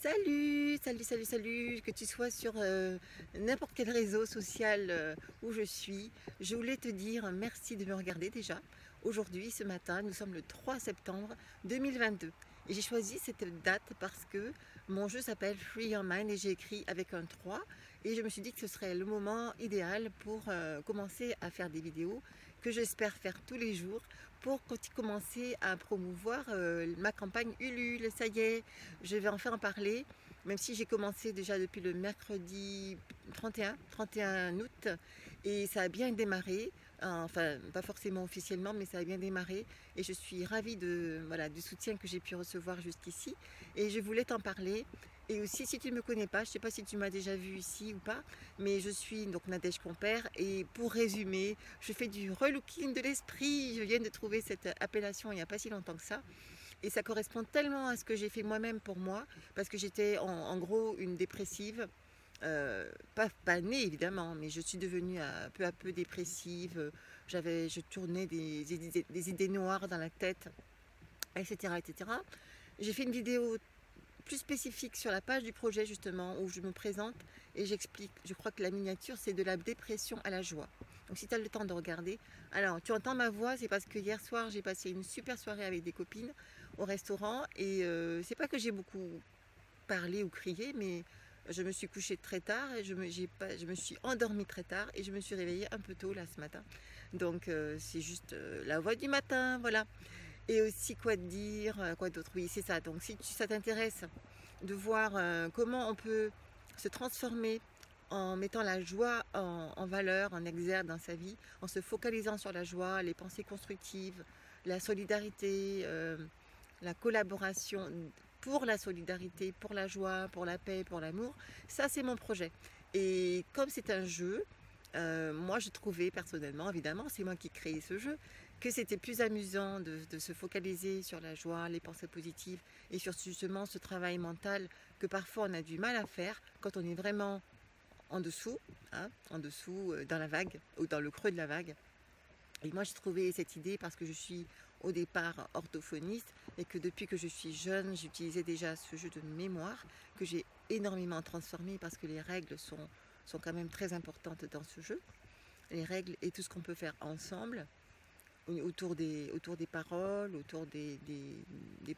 Salut, salut, salut, salut, que tu sois sur n'importe quel réseau social où je voulais te dire merci de me regarder déjà. Aujourd'hui, ce matin, nous sommes le 3 septembre 2022 et j'ai choisi cette date parce que mon jeu s'appelle Free Your Mind et j'ai écrit avec un 3 et je me suis dit que ce serait le moment idéal pour commencer à faire des vidéos que j'espère faire tous les jours pour commencer à promouvoir ma campagne Ulule. Ça y est, je vais enfin en parler, même si j'ai commencé déjà depuis le mercredi 31 août et ça a bien démarré. Enfin, pas forcément officiellement, mais ça a bien démarré et je suis ravie voilà, du soutien que j'ai pu recevoir jusqu'ici et je voulais t'en parler. Et aussi, si tu ne me connais pas, je ne sais pas si tu m'as déjà vu ici ou pas, mais je suis donc Nadège Compère et pour résumer, je fais du relooking de l'esprit. Je viens de trouver cette appellation il n'y a pas si longtemps que ça. Et ça correspond tellement à ce que j'ai fait moi-même pour moi, parce que j'étais en gros une dépressive, pas née évidemment, mais je suis devenue peu à peu dépressive. Je tournais des idées noires dans la tête, etc., etc. J'ai fait une vidéo plus spécifique sur la page du projet justement où je me présente et j'explique. Je crois que la miniature c'est de la dépression à la joie. Donc si tu as le temps de regarder, alors tu entends ma voix, c'est parce que hier soir j'ai passé une super soirée avec des copines au restaurant et c'est pas que j'ai beaucoup parlé ou crié, mais je me suis couchée très tard et je me suis endormie très tard et je me suis réveillée un peu tôt là ce matin. Donc c'est juste la voix du matin, voilà. Et aussi quoi te dire, quoi d'autre? Oui, c'est ça. Donc si ça t'intéresse de voir comment on peut se transformer en mettant la joie en valeur, en exergue dans sa vie, en se focalisant sur la joie, les pensées constructives, la solidarité, la collaboration pour la solidarité, pour la joie, pour la paix, pour l'amour, ça c'est mon projet. Et comme c'est un jeu, moi je trouvais personnellement, évidemment, c'est moi qui créais ce jeu, que c'était plus amusant de se focaliser sur la joie, les pensées positives et sur justement ce travail mental que parfois on a du mal à faire quand on est vraiment en dessous, hein, en dessous dans la vague ou dans le creux de la vague. Et moi j'ai trouvé cette idée parce que je suis au départ orthophoniste et que depuis que je suis jeune, j'utilisais déjà ce jeu de mémoire que j'ai énormément transformé parce que les règles sont quand même très importantes dans ce jeu. Les règles et tout ce qu'on peut faire ensemble autour des paroles, autour des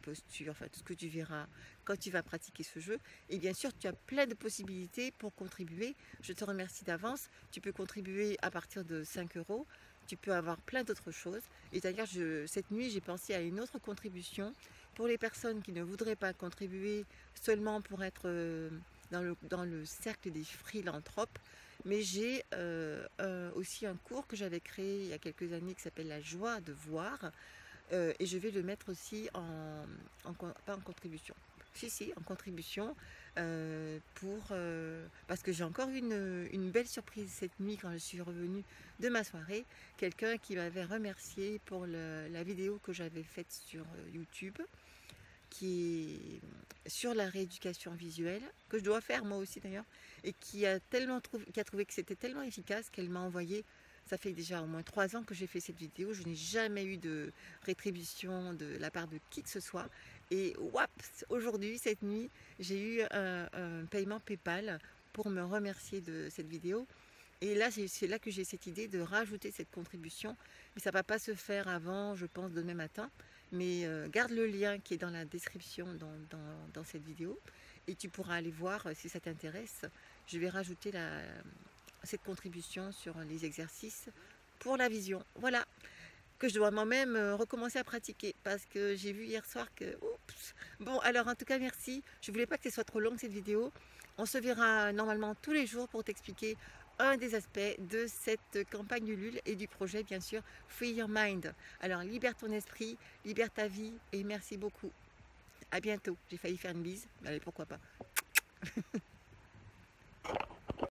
postures, enfin tout ce que tu verras quand tu vas pratiquer ce jeu. Et bien sûr, tu as plein de possibilités pour contribuer. Je te remercie d'avance. Tu peux contribuer à partir de 5 euros. Tu peux avoir plein d'autres choses. Et d'ailleurs, cette nuit, j'ai pensé à une autre contribution pour les personnes qui ne voudraient pas contribuer seulement pour être dans le cercle des philanthropes. Mais j'ai aussi un cours que j'avais créé il y a quelques années qui s'appelle La joie de voir. Et je vais le mettre aussi pas en contribution. Si, en contribution parce que j'ai encore eu une belle surprise cette nuit quand je suis revenue de ma soirée. Quelqu'un qui m'avait remercié pour la vidéo que j'avais faite sur YouTube qui est sur la rééducation visuelle, que je dois faire moi aussi d'ailleurs, et qui a trouvé que c'était tellement efficace qu'elle m'a envoyé. Ça fait déjà au moins 3 ans que j'ai fait cette vidéo, je n'ai jamais eu de rétribution de la part de qui que ce soit. Et waps, aujourd'hui, cette nuit, j'ai eu un paiement PayPal pour me remercier de cette vidéo. Et là, c'est là que j'ai cette idée de rajouter cette contribution. Mais ça ne va pas se faire avant, je pense, demain matin. Mais garde le lien qui est dans la description dans cette vidéo. Et tu pourras aller voir si ça t'intéresse. Je vais rajouter cette contribution sur les exercices pour la vision. Voilà, que je dois moi-même recommencer à pratiquer. Parce que j'ai vu hier soir que... Oups. Bon, alors en tout cas, merci. Je ne voulais pas que ce soit trop longue cette vidéo. On se verra normalement tous les jours pour t'expliquer un des aspects de cette campagne Ulule et du projet bien sûr Free Your Mind. Alors libère ton esprit, libère ta vie et merci beaucoup. À bientôt. J'ai failli faire une bise, mais allez pourquoi pas.